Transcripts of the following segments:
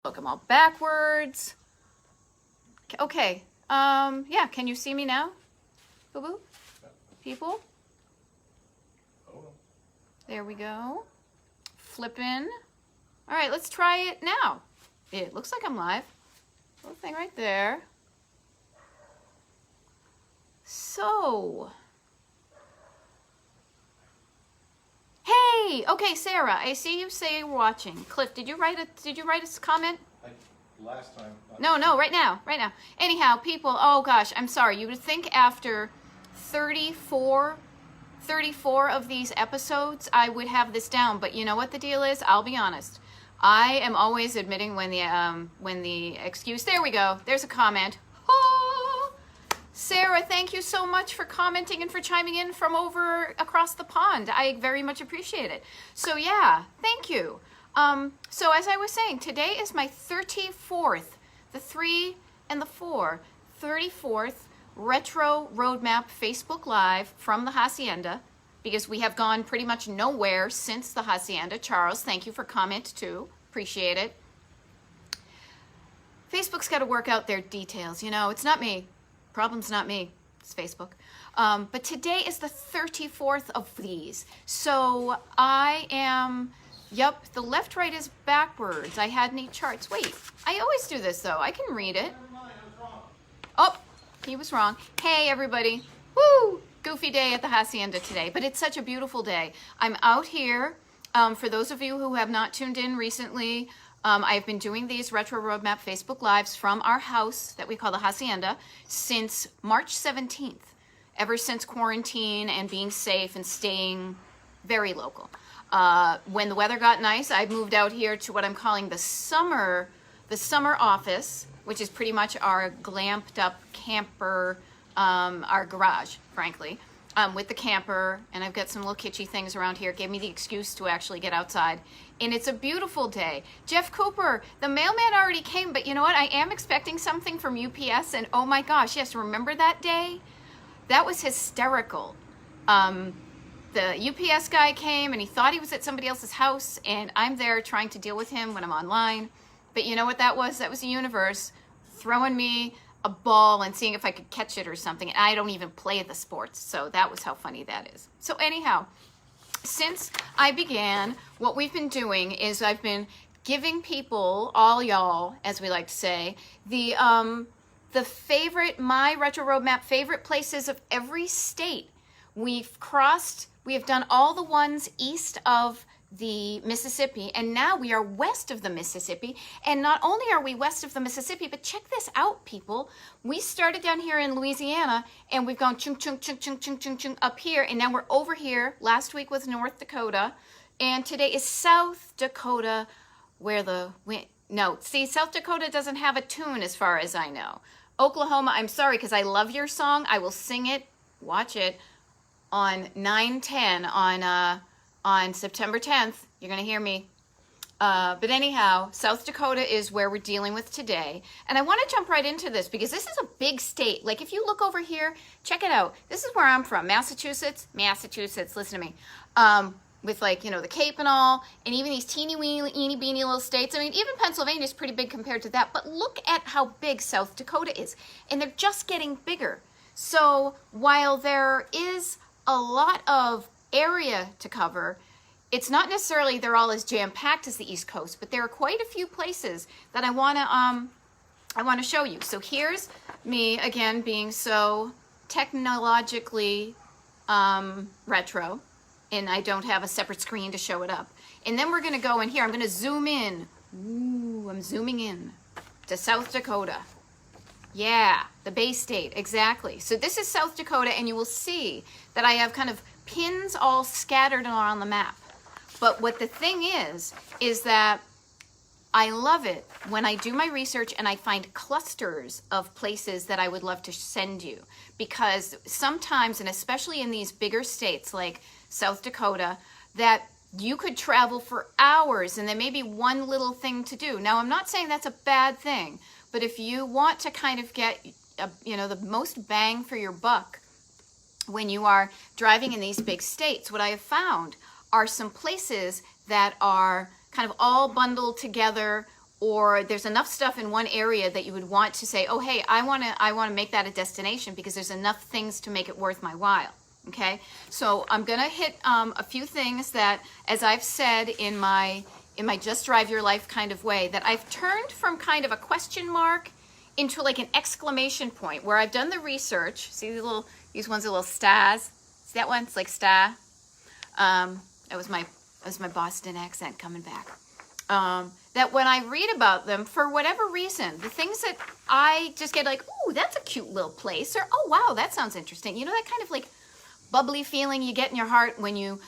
Look, I'm all backwards. Okay. Yeah, can you see me now? Boo-boo? People? There we go. Flipping. All right, let's try it now. It looks like I'm live. Little thing right there. So. Hey, okay, Sarah, I see you say you're watching. Cliff, did you write a comment? Last time. No, right now. Anyhow, people, oh gosh, I'm sorry. You would think after 34 of these episodes, I would have this down. But you know what the deal is? I'll be honest. I am always admitting when the excuse. There we go. There's a comment. Oh, Sarah, thank you so much for commenting and for chiming in from over across the pond. I very much appreciate it. So yeah, thank you. So as I was saying, today is my 34th, the 3 and the 4, 34th Retro Roadmap Facebook Live from the Hacienda, because we have gone pretty much nowhere since the Hacienda. Charles, thank you for comment too. Appreciate it. Facebook's got to work out their details. You know, it's not me. Problem's not me. It's Facebook. But today is the 34th of these. So I am... Yep, the left right is backwards. I had any charts. Wait, I always do this though. I can read it. Oh, he was wrong. Hey everybody. Woo! Goofy day at the Hacienda today, but it's such a beautiful day. I'm out here. For those of you who have not tuned in recently, I've been doing these Retro Roadmap Facebook Lives from our house that we call the Hacienda since March 17th. Ever since quarantine and being safe and staying very local. When the weather got nice, I moved out here to what I'm calling the summer office, which is pretty much our glamped up camper, our garage, frankly, with the camper. And I've got some little kitschy things around here. It gave me the excuse to actually get outside. And it's a beautiful day. Jeff Cooper, the mailman already came, but you know what? I am expecting something from UPS. And oh my gosh, yes, remember that day? That was hysterical. The UPS guy came and he thought he was at somebody else's house, and I'm there trying to deal with him when I'm online. But you know what that was? That was the universe throwing me a ball and seeing if I could catch it or something. And I don't even play the sports, so that was how funny that is. So anyhow, since I began, what we've been doing is I've been giving people, all y'all, as we like to say, the favorite, my Retro Roadmap favorite places of every state. We have done all the ones east of the Mississippi, and now we are west of the Mississippi. And not only are we west of the Mississippi, but check this out, people. We started down here in Louisiana, and we've gone chung, chung, chung, chung, chung, chung, chung up here, and now we're over here. Last week was North Dakota, and today is South Dakota, where South Dakota doesn't have a tune as far as I know. Oklahoma, I'm sorry, because I love your song. I will sing it, watch it, on 9/10 on September 10th. You're going to hear me. But anyhow, South Dakota is where we're dealing with today. And I want to jump right into this because this is a big state. Like if you look over here, check it out. This is where I'm from, Massachusetts, listen to me. With like, you know, the Cape and all, and even these teeny weeny beeny little states. I mean, even Pennsylvania is pretty big compared to that. But look at how big South Dakota is. And they're just getting bigger. So while there is a lot of area to cover, it's not necessarily they're all as jam-packed as the East Coast, but there are quite a few places that I want to show you. So here's me again being so technologically retro, and I don't have a separate screen to show it up. And then we're going to go in here. I'm going to zoom in. Ooh, I'm zooming in to South Dakota. Yeah, the Bay State, exactly. So this is South Dakota, and you will see that I have kind of pins all scattered around the map. But what the thing is that I love it when I do my research and I find clusters of places that I would love to send you. Because sometimes, and especially in these bigger states like South Dakota, that you could travel for hours and there may be one little thing to do. Now, I'm not saying that's a bad thing. But if you want to kind of get, the most bang for your buck when you are driving in these big states, what I have found are some places that are kind of all bundled together or there's enough stuff in one area that you would want to say, oh, hey, I want to make that a destination because there's enough things to make it worth my while. Okay, so I'm gonna hit a few things that, as I've said in my Just Drive Your Life kind of way, that I've turned from kind of a question mark into like an exclamation point, where I've done the research. See these ones are little stars. See that one? It's like star. That was my Boston accent coming back. That when I read about them, for whatever reason, the things that I just get like, ooh, that's a cute little place, or oh wow, that sounds interesting. You know, that kind of like bubbly feeling you get in your heart when you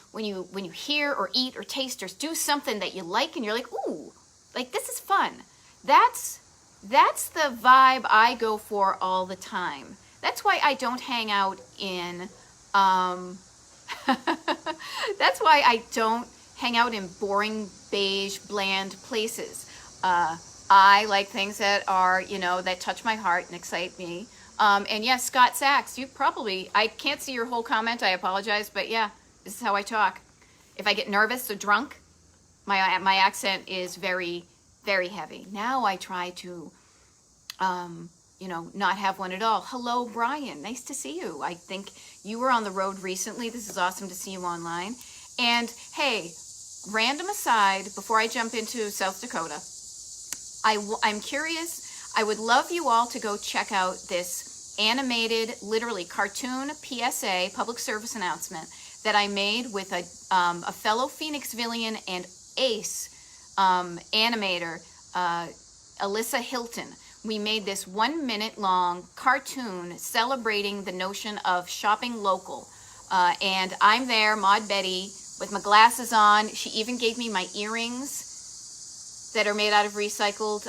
hear or eat or taste or do something that you like, and you're like, ooh, like this is fun. That's the vibe I go for all the time. That's why I don't hang out in that's why I don't hang out in boring, beige, bland places. I like things that are, you know, that touch my heart and excite me. And yes, Scott Sachs, I can't see your whole comment, I apologize, but yeah, this is how I talk. If I get nervous or drunk, my accent is very, very heavy. Now I try to, you know, not have one at all. Hello, Brian, nice to see you. I think you were on the road recently. This is awesome to see you online. And hey, random aside, before I jump into South Dakota, I'm curious. I would love you all to go check out this animated, literally cartoon PSA, public service announcement, that I made with a fellow Phoenixvillian and ace animator, Alyssa Hilton. We made this 1 minute long cartoon celebrating the notion of shopping local. And I'm there, Maud Betty, with my glasses on. She even gave me my earrings that are made out of recycled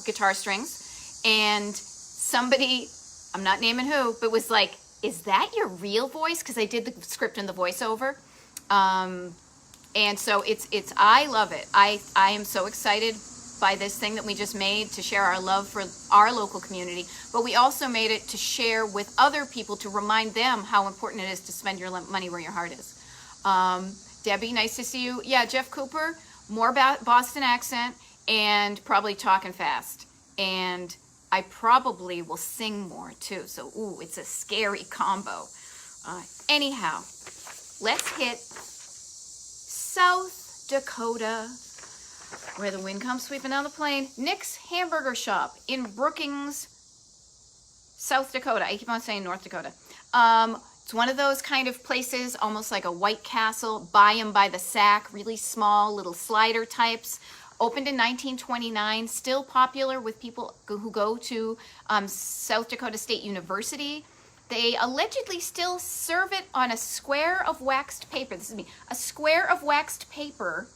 guitar strings. And somebody, I'm not naming who, but was like, is that your real voice? Because I did the script and the voiceover. And so I love it. I am so excited by this thing that we just made to share our love for our local community, but we also made it to share with other people, to remind them how important it is to spend your money where your heart is. Debbie, nice to see you. Yeah, Jeff Cooper, more about Boston accent and probably talking fast. And I probably will sing more too. So, ooh, it's a scary combo. Anyhow, let's hit South Dakota, where the wind comes sweeping down the plain. Nick's Hamburger Shop in Brookings, South Dakota. I keep on saying North Dakota. It's one of those kind of places, almost like a White Castle, buy 'em by the sack, really small little slider types. Opened in 1929, still popular with people who go to South Dakota State University. They allegedly still serve it on a square of waxed paper. This is me, a square of waxed paper,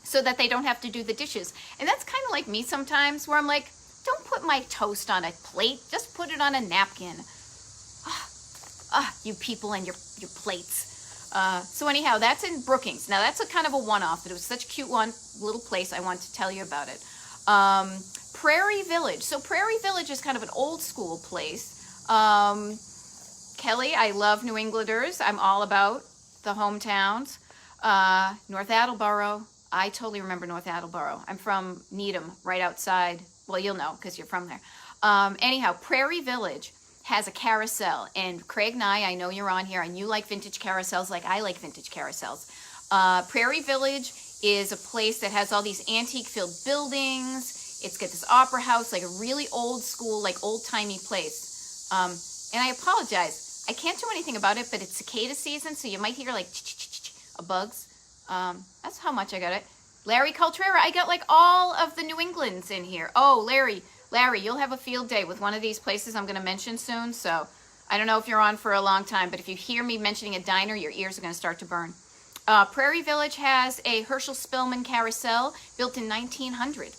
so that they don't have to do the dishes. And that's kind of like me sometimes, where I'm like, don't put my toast on a plate, just put it on a napkin. You people and your plates. So anyhow, that's in Brookings. Now that's a kind of a one-off, but it was such a cute little place, I wanted to tell you about it. Prairie Village. So Prairie Village is kind of an old school place. Kelly, I love New Englanders. I'm all about the hometowns. North Attleboro. I totally remember North Attleboro. I'm from Needham, right outside. Well, you'll know because you're from there. Anyhow, Prairie Village has a carousel, and Craig Nye, I know you're on here, and you like vintage carousels like I like vintage carousels. Prairie Village is a place that has all these antique-filled buildings. It's got this opera house, like a really old school, like old-timey place. And I apologize, I can't do anything about it, but it's cicada season, so you might hear like of bugs. That's how much I got it. Larry Cultrera, I got like all of the New Englands in here. Oh, Larry, you'll have a field day with one of these places I'm going to mention soon. So I don't know if you're on for a long time, but if you hear me mentioning a diner, your ears are going to start to burn. Prairie Village has a Herschel Spillman carousel built in 1900.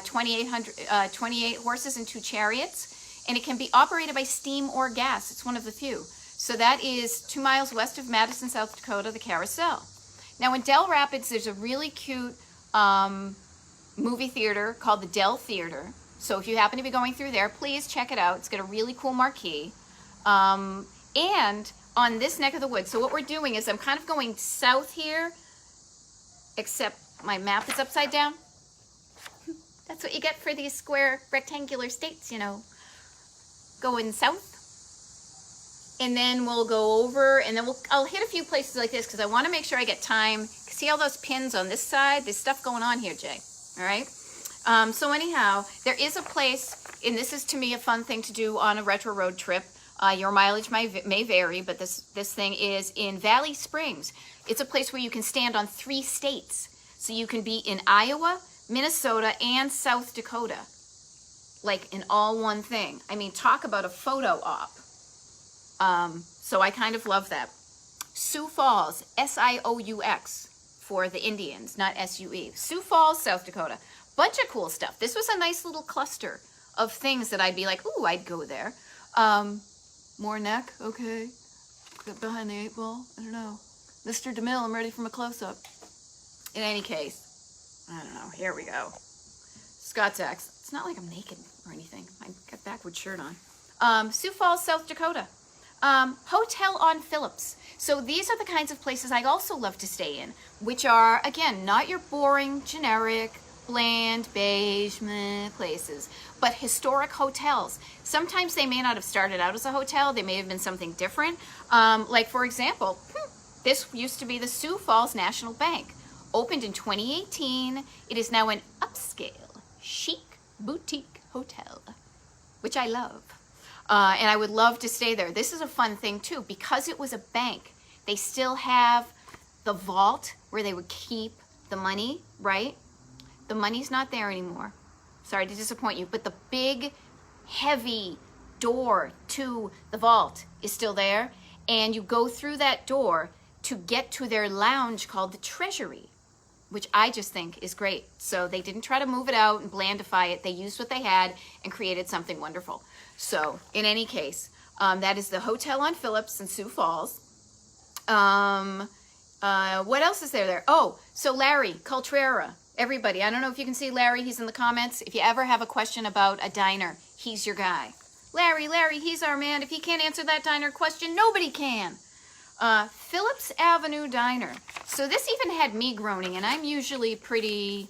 28 horses and 2 chariots, and it can be operated by steam or gas. It's one of the few. So that is 2 miles west of Madison, South Dakota, the carousel. Now in Dell Rapids, there's a really cute movie theater called the Dell Theater. So if you happen to be going through there, please check it out. It's got a really cool marquee. And on this neck of the woods, so what we're doing is I'm kind of going south here, except my map is upside down. That's what you get for these square rectangular states, you know. Going south. And then we'll go over, and then I'll hit a few places like this because I want to make sure I get time. See all those pins on this side? There's stuff going on here, Jay. All right? So anyhow, there is a place, and this is to me a fun thing to do on a retro road trip. Your mileage may vary, but this thing is in Valley Springs. It's a place where you can stand on 3 states. So you can be in Iowa, Minnesota, and South Dakota. Like in all one thing. I mean, talk about a photo op. So I kind of love that. Sioux Falls, S-I-O-U-X for the Indians, not S-U-E. Sioux Falls, South Dakota. Bunch of cool stuff. This was a nice little cluster of things that I'd be like, ooh, I'd go there. More neck, okay. Get behind the 8 ball, I don't know. Mr. DeMille, I'm ready for my close-up. In any case, I don't know, here we go. Scott's X. It's not like I'm naked or anything. I got a backward shirt on. Sioux Falls, South Dakota. Hotel on Phillips. So these are the kinds of places I also love to stay in, which are, again, not your boring, generic, bland, beige places, but historic hotels. Sometimes they may not have started out as a hotel. They may have been something different. Like, for example, this used to be the Sioux Falls National Bank. Opened in 2018. It is now an upscale, chic, boutique hotel, which I love. And I would love to stay there. This is a fun thing too, because it was a bank. They still have the vault where they would keep the money, right? The money's not there anymore. Sorry to disappoint you, but the big, heavy door to the vault is still there. And you go through that door to get to their lounge called the Treasury, which I just think is great. So they didn't try to move it out and blandify it. They used what they had and created something wonderful. So, in any case, that is the Hotel on Phillips in Sioux Falls. What else is there? Oh, so Larry Coltrera. Everybody, I don't know if you can see Larry. He's in the comments. If you ever have a question about a diner, he's your guy. Larry, he's our man. If he can't answer that diner question, nobody can. Phillips Avenue Diner. So this even had me groaning, and I'm usually pretty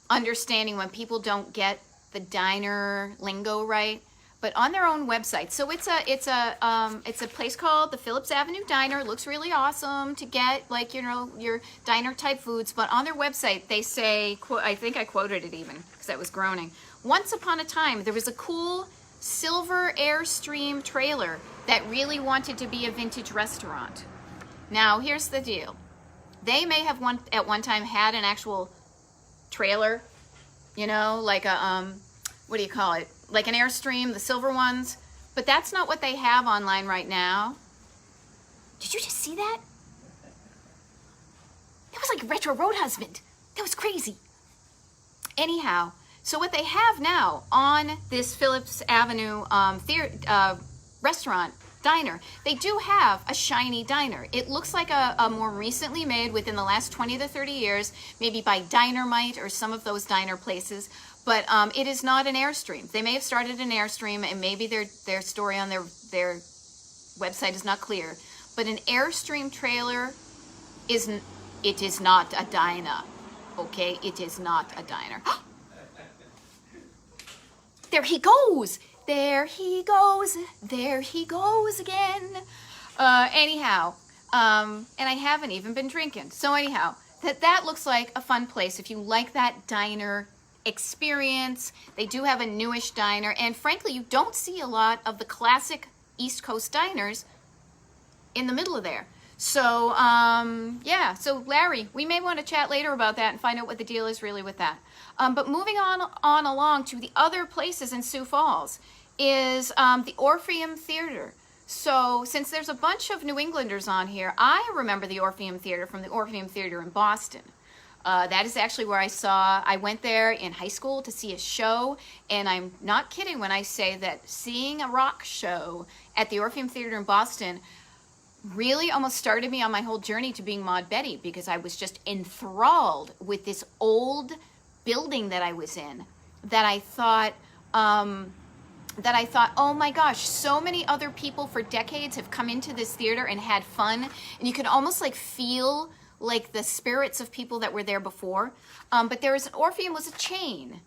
understanding when people don't get the diner lingo right, but on their own website. So it's a place called the Phillips Avenue Diner. It looks really awesome to get, like, you know, your diner type foods, but on their website they say, I think I quoted it even because I was groaning. Once upon a time there was a cool silver Airstream trailer that really wanted to be a vintage restaurant. Now here's the deal. They may have at one time had an actual trailer, you know, like a what do you call it? Like an Airstream, the silver ones. But that's not what they have online right now. Did you just see that? That was like Retro Road Husband. That was crazy. Anyhow, so what they have now on this Phillips Avenue restaurant, diner, they do have a shiny diner. It looks like a more recently made, within the last 20 to 30 years, maybe by Dynamite or some of those diner places. But it is not an Airstream. They may have started an Airstream, and maybe their story on their website is not clear. But an Airstream trailer is not a diner. Okay, it is not a diner. There he goes. There he goes. There he goes again. Anyhow, and I haven't even been drinking. So anyhow, that looks like a fun place if you like that diner experience. They do have a newish diner, and frankly, you don't see a lot of the classic East Coast diners in the middle of there. So yeah, so Larry, we may want to chat later about that and find out what the deal is really with that. But moving on along to the other places in Sioux Falls is the Orpheum Theater. So since there's a bunch of New Englanders on here, I remember the Orpheum Theater from the Orpheum Theater in Boston. That is actually where I went there in high school to see a show, and I'm not kidding when I say that seeing a rock show at the Orpheum Theater in Boston really almost started me on my whole journey to being Maud Betty, because I was just enthralled with this old building that I was in, that I thought, oh my gosh, so many other people for decades have come into this theater and had fun, and you could almost like feel like the spirits of people that were there before. But there is, Orpheum was a chain.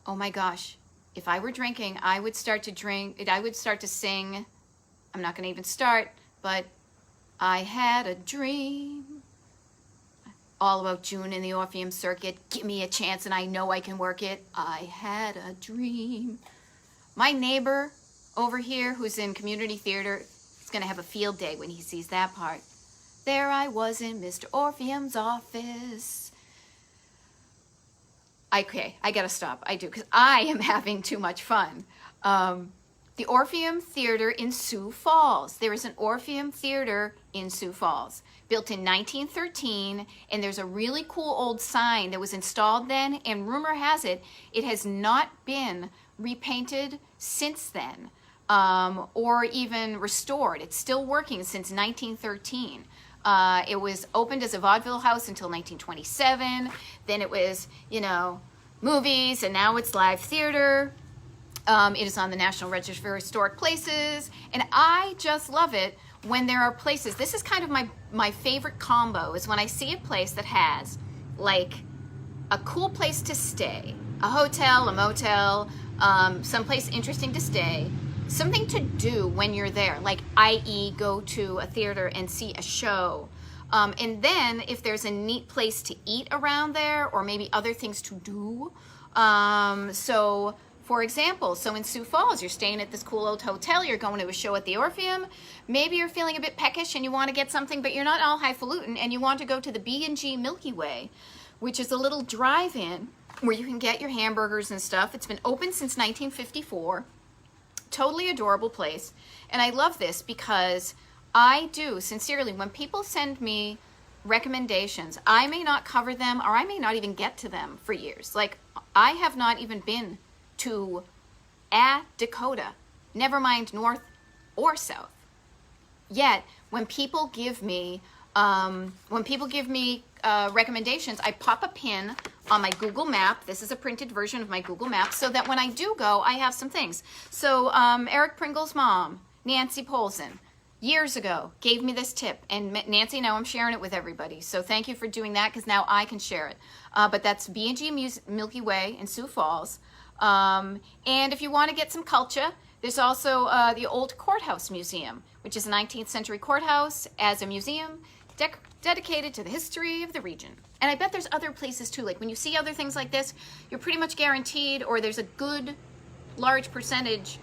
Oh my gosh. If I were drinking, I would start to drink, I would start to sing. I'm not going to even start, but I had a dream. All about June in the Orpheum circuit. Give me a chance and I know I can work it. I had a dream. My neighbor over here who's in community theater is going to have a field day when he sees that part. There I was in Mr. Orpheum's office. Okay, I gotta stop. I do, because I am having too much fun. The Orpheum Theater in Sioux Falls. There is an Orpheum Theater in Sioux Falls, built in 1913, and there's a really cool old sign that was installed then, and rumor has it, it has not been repainted since then, or even restored. It's still working since 1913. It was opened as a vaudeville house until 1927. Then it was, you know, movies, and now it's live theater. It is on the National Register of Historic Places, and I just love it when there are places. This is kind of my favorite combo, is when I see a place that has like a cool place to stay, a hotel, a motel, someplace interesting to stay, something to do when you're there, like i.e. go to a theater and see a show. And then if there's a neat place to eat around there, or maybe other things to do. So for example, so in Sioux Falls, you're staying at this cool old hotel, you're going to a show at the Orpheum, maybe you're feeling a bit peckish and you want to get something, but you're not all highfalutin, and you want to go to the B&G Milky Way, which is a little drive-in where you can get your hamburgers and stuff. It's been open since 1954. Totally adorable place. And I love this because I do, sincerely, when people send me recommendations, I may not cover them, or I may not even get to them for years. Like, I have not even been to Dakota, never mind north or south. Yet, when people give me recommendations, I pop a pin on my Google map. This is a printed version of my Google map, so that when I do go, I have some things. So Eric Pringle's mom, Nancy Polson, years ago gave me this tip, and Nancy, now I'm sharing it with everybody. So thank you for doing that, because now I can share it. But that's B&G Milky Way in Sioux Falls. And if you want to get some culture, there's also the Old Courthouse Museum, which is a 19th century courthouse as a museum dedicated to the history of the region. And I bet there's other places too. Like when you see other things like this, you're pretty much guaranteed, or there's a good large percentage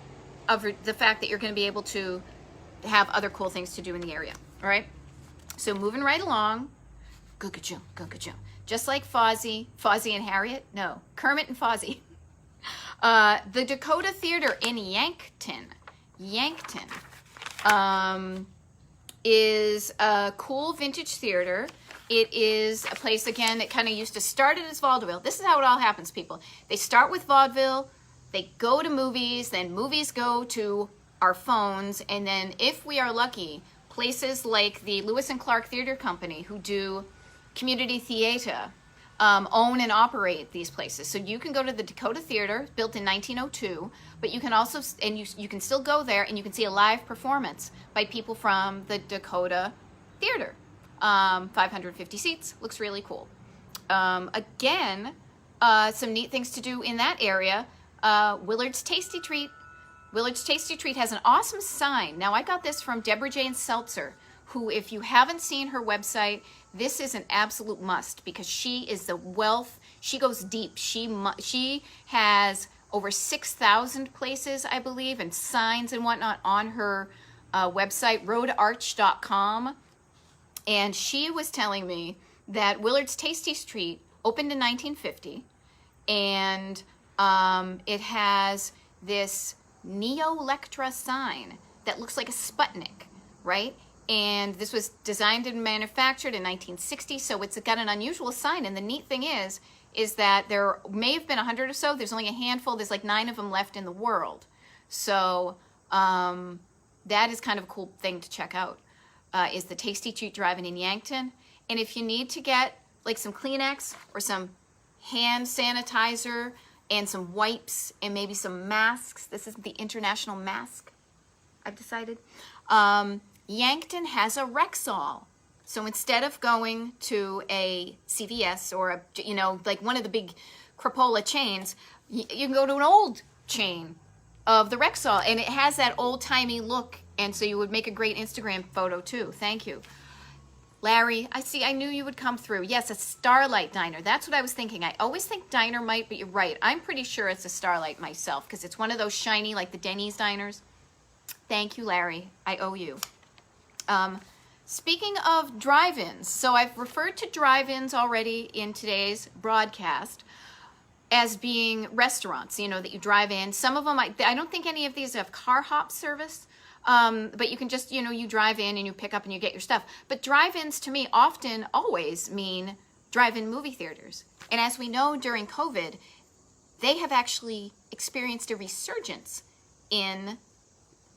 of the fact that you're going to be able to have other cool things to do in the area. All right. So moving right along, Gugga-Joe, Gugga-Joe. Just like Fozzie and Harriet. No, Kermit and Fozzie. The Dakota Theater in Yankton is a cool vintage theater. It is a place, again, that kind of used to start as vaudeville. This is how it all happens, people. They start with vaudeville, they go to movies, then movies go to our phones, and then if we are lucky, places like the Lewis and Clark Theater Company, who do community theater, own and operate these places. So you can go to the Dakota Theater, built in 1902, but you can also, and you can still go there and you can see a live performance by people from the Dakota Theater. 550 seats, looks really cool. Again, some neat things to do in that area. Willard's Tasty Treat. Willard's Tasty Treat has an awesome sign. Now, I got this from Deborah Jane Seltzer, who, if you haven't seen her website, this is an absolute must, because she is the wealth. She goes deep. She has over 6,000 places, I believe, and signs and whatnot on her website, roadarch.com. And she was telling me that Willard's Tasty Treat opened in 1950, and it has this Neo-Electra sign that looks like a Sputnik, right? And this was designed and manufactured in 1960, so it's got an unusual sign. And the neat thing is that there may have been 100 or so. There's only a handful. There's like 9 of them left in the world. So that is kind of a cool thing to check out, is the Tasty Treat Drive-In in Yankton. And if you need to get like some Kleenex or some hand sanitizer and some wipes and maybe some masks, this is the international mask, I've decided. Yankton has a Rexall. So instead of going to a CVS or a, like one of the big crapola chains, you can go to an old chain of the Rexall, and it has that old-timey look, and so you would make a great Instagram photo too. Thank you. Larry, I knew you would come through. Yes, a Starlight Diner. That's what I was thinking. I always think Dynamite, but you're right. I'm pretty sure it's a Starlight myself because it's one of those shiny, like the Denny's diners. Thank you, Larry. I owe you. Speaking of drive-ins, so I've referred to drive-ins already in today's broadcast as being restaurants, that you drive in. Some of them, I don't think any of these have car hop service. But you can just, you drive in and you pick up and you get your stuff. But drive-ins to me often always mean drive-in movie theaters. And as we know during COVID, they have actually experienced a resurgence in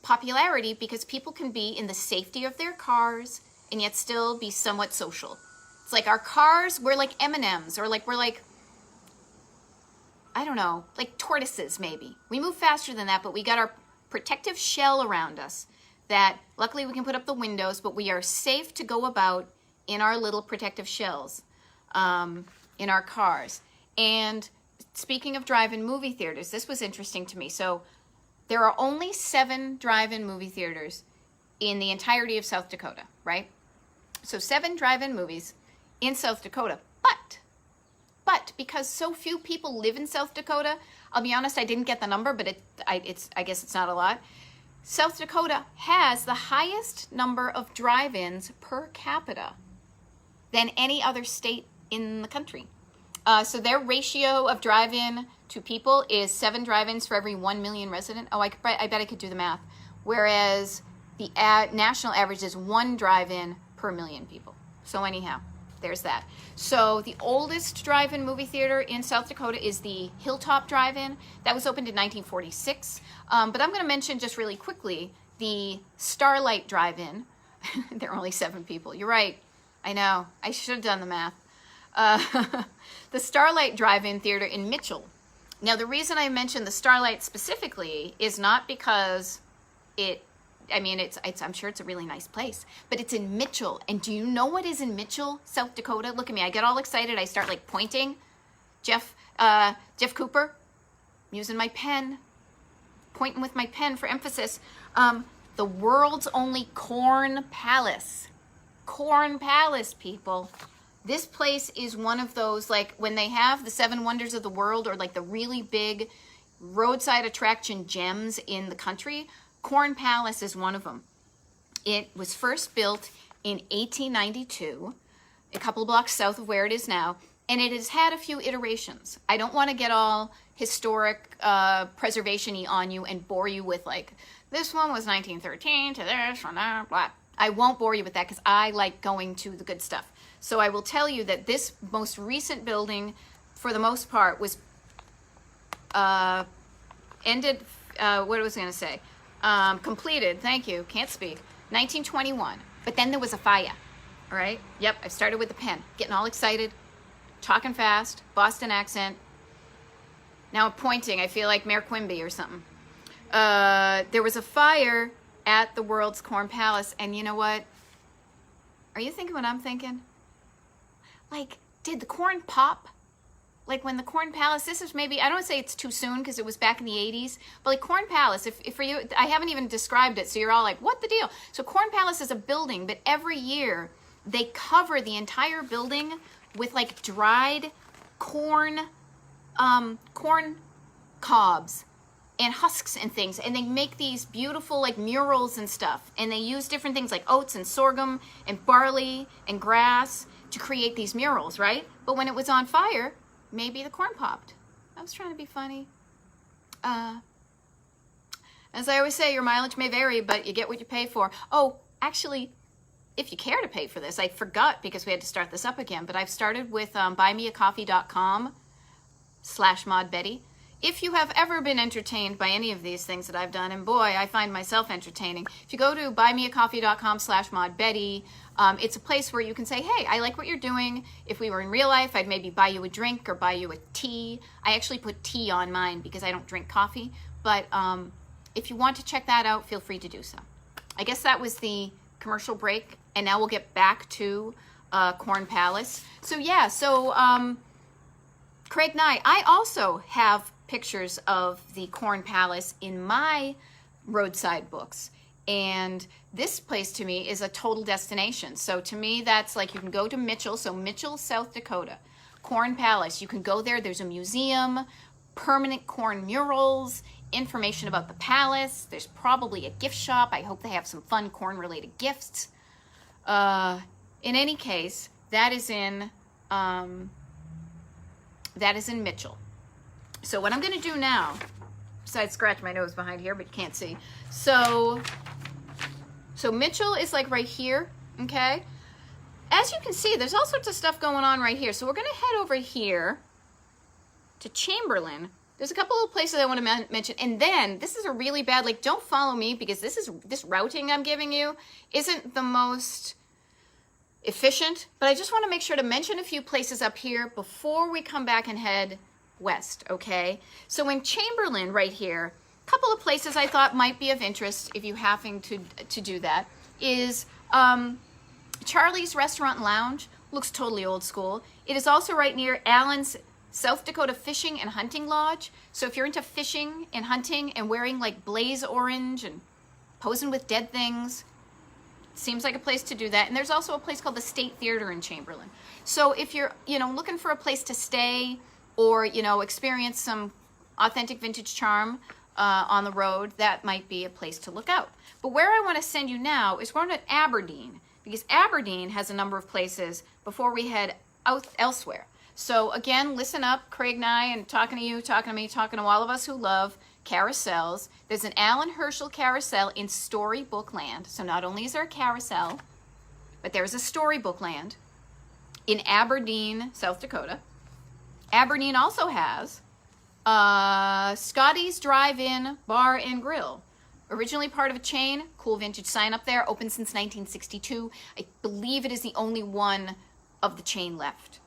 popularity because people can be in the safety of their cars and yet still be somewhat social. It's like our cars, we're like M&Ms, or like we're like, I don't know, like tortoises maybe. We move faster than that, but we got our protective shell around us that luckily we can put up the windows, but we are safe to go about in our little protective shells in our cars. And speaking of drive-in movie theaters, this was interesting to me. So there are only 7 drive-in movie theaters in the entirety of South Dakota, right? So 7 drive-in movies in South Dakota. But because so few people live in South Dakota, I'll be honest, I didn't get the number, but I guess it's not a lot. South Dakota has the highest number of drive-ins per capita than any other state in the country. So their ratio of drive-in to people is 7 drive-ins for every 1 million resident. Oh, I bet I could do the math. Whereas the national average is 1 drive-in per million people. So anyhow, there's that. So the oldest drive-in movie theater in South Dakota is the Hilltop Drive-In. That was opened in 1946. But I'm going to mention just really quickly the Starlight Drive-In. There are only 7 people. You're right. I know. I should have done the math. The Starlight Drive-In Theater in Mitchell. Now, the reason I mentioned the Starlight specifically is not because I'm sure it's a really nice place, but it's in Mitchell. And do you know what is in Mitchell, South Dakota? Look at me. I get all excited. I start like pointing. Jeff Cooper, I'm using my pen, pointing with my pen for emphasis. The world's only corn palace. Corn Palace, people. This place is one of those, like when they have the 7 wonders of the world or like the really big roadside attraction gems in the country. Corn Palace is one of them. It was first built in 1892, a couple blocks south of where it is now, and it has had a few iterations. I don't want to get all historic preservation-y on you and bore you with like, this one was 1913 to this one, blah. I won't bore you with that because I like going to the good stuff. So I will tell you that this most recent building, for the most part, was completed, thank you, can't speak, 1921. But then there was a fire, all right? Yep, I started with the pen, getting all excited, talking fast, Boston accent. Now I'm pointing, I feel like Mayor Quimby or something. There was a fire at the World's Corn Palace, and you know what? Are you thinking what I'm thinking? Like, did the corn pop? Like when the Corn Palace, this is maybe, I don't want to say it's too soon because it was back in the 80s, but like Corn Palace, if for you, I haven't even described it, so you're all like, what the deal? So Corn Palace is a building, but every year they cover the entire building with like dried corn cobs and husks and things, and they make these beautiful like murals and stuff, and they use different things like oats and sorghum and barley and grass to create these murals, right? But when it was on fire, maybe the corn popped. I was trying to be funny. As I always say, your mileage may vary, but you get what you pay for. Oh, actually, if you care to pay for this, I forgot because we had to start this up again, but I've started with buymeacoffee.com/MaudBetty. If you have ever been entertained by any of these things that I've done, and boy, I find myself entertaining. If you go to buymeacoffee.com/MaudBetty, it's a place where you can say, hey, I like what you're doing. If we were in real life, I'd maybe buy you a drink or buy you a tea. I actually put tea on mine because I don't drink coffee. But if you want to check that out, feel free to do so. I guess that was the commercial break And now we'll get back to Corn Palace. So yeah, so Craig Nye, I also have pictures of the Corn Palace in my roadside books. And this place to me is a total destination. So to me, that's like you can go to Mitchell, so Mitchell, South Dakota, Corn Palace. You can go there. There's a museum, permanent corn murals, information about the palace. There's probably a gift shop. I hope they have some fun corn-related gifts. In any case, that is in Mitchell. So what I'm going to do now, besides scratch my nose behind here, but you can't see. So Mitchell is like right here, okay? As you can see, there's all sorts of stuff going on right here. So we're going to head over here to Chamberlain. There's a couple of places I want to mention. And then, this is a really bad, like, don't follow me because this routing I'm giving you isn't the most efficient. But I just want to make sure to mention a few places up here before we come back and head west, okay? So in Chamberlain right here, a couple of places I thought might be of interest if you happen to do that is Charlie's Restaurant and Lounge. Looks totally old school. It is also right near Allen's South Dakota Fishing and Hunting Lodge. So if you're into fishing and hunting and wearing like blaze orange and posing with dead things, seems like a place to do that. And there's also a place called the State Theater in Chamberlain. So if you're, looking for a place to stay or, experience some authentic vintage charm on the road, that might be a place to look out. But where I want to send you now is we're going to Aberdeen, because Aberdeen has a number of places before we head out elsewhere. So again, listen up, Craig Nye, and talking to you, talking to me, talking to all of us who love carousels. There's an Alan Herschel carousel in Storybook Land. So not only is there a carousel, but there's a Storybook Land in Aberdeen, South Dakota. Aberdeen also has Scotty's Drive-In Bar and Grill. Originally part of a chain, cool vintage sign up there, open since 1962. I believe it is the only one of the chain left.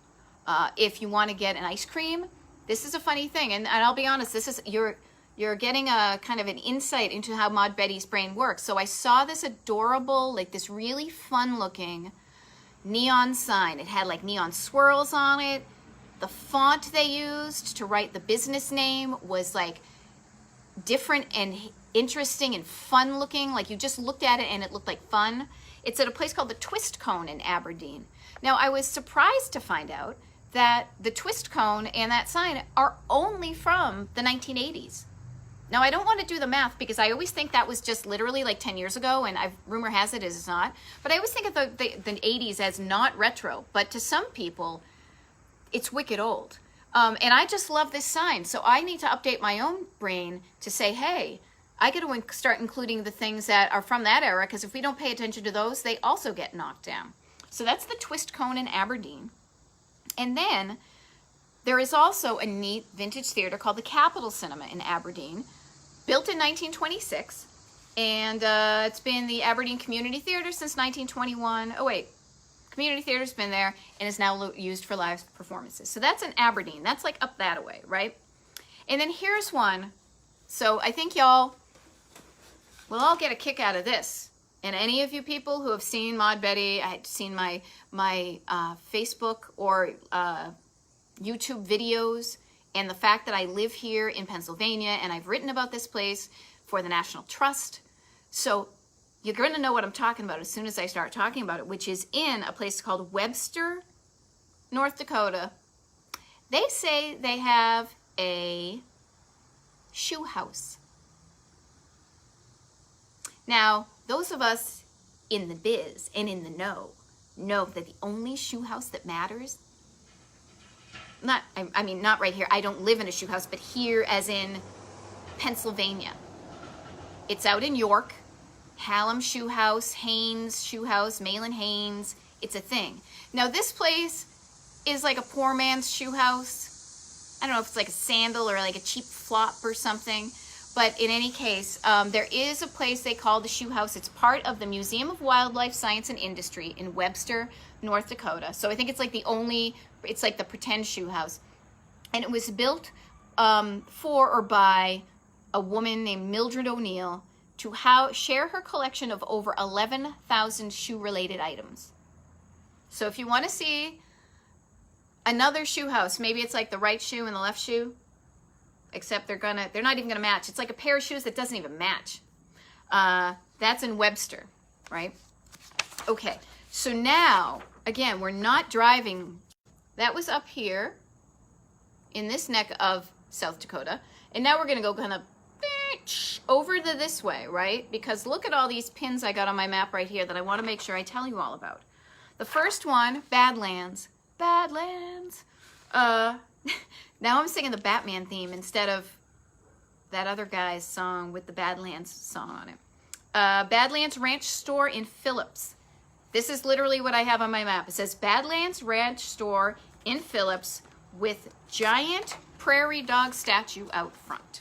If you want to get an ice cream, this is a funny thing, and I'll be honest, this is you're getting a kind of an insight into how Maud Betty's brain works. So I saw this adorable, like this really fun-looking neon sign. It had like neon swirls on it. The font they used to write the business name was like different and interesting and fun looking. Like you just looked at it and it looked like fun. It's at a place called the Twist Cone in Aberdeen. Now I was surprised to find out that the Twist Cone and that sign are only from the 1980s. Now I don't want to do the math because I always think that was just literally like 10 years ago, and rumor has it is not. But I always think of the 80s as not retro, but to some people, it's wicked old. And I just love this sign. So I need to update my own brain to say, hey, I got to start including the things that are from that era, because if we don't pay attention to those, they also get knocked down. So that's the Twist Cone in Aberdeen. And then there is also a neat vintage theater called the Capitol Cinema in Aberdeen, built in 1926. And it's been the Aberdeen Community Theater since 1921. Oh, wait. Community Theater's been there and is now used for live performances. So that's in Aberdeen. That's like up that way, right? And then here's one. So I think y'all will all get a kick out of this. And any of you people who have seen Maud Betty, I had seen my Facebook or YouTube videos, and the fact that I live here in Pennsylvania and I've written about this place for the National Trust. So you're going to know what I'm talking about as soon as I start talking about it, which is in a place called Webster, North Dakota. They say they have a shoe house. Now, those of us in the biz and in the know that the only shoe house that matters, not right here, I don't live in a shoe house, but here as in Pennsylvania. It's out in York. Hallam Shoe House, Haynes Shoe House, Malin Haynes. It's a thing. Now this place is like a poor man's shoe house. I don't know if it's like a sandal or like a cheap flop or something. But in any case, there is a place they call the Shoe House. It's part of the Museum of Wildlife, Science, and Industry in Webster, North Dakota. So I think it's like it's like the pretend shoe house. And it was built for or by a woman named Mildred O'Neill to share her collection of over 11,000 shoe-related items. So if you want to see another shoe house, maybe it's like the right shoe and the left shoe, except they're not even gonna match. It's like a pair of shoes that doesn't even match. That's in Webster, right? Okay, so now, again, we're not driving. That was up here in this neck of South Dakota. And now we're gonna go kind of over to this way, right? Because look at all these pins I got on my map right here that I wanna make sure I tell you all about. The first one, Badlands. Badlands. Now I'm singing the Batman theme instead of that other guy's song with the Badlands song on it. Badlands Ranch Store in Phillips. This is literally what I have on my map. It says Badlands Ranch Store in Phillips with giant prairie dog statue out front.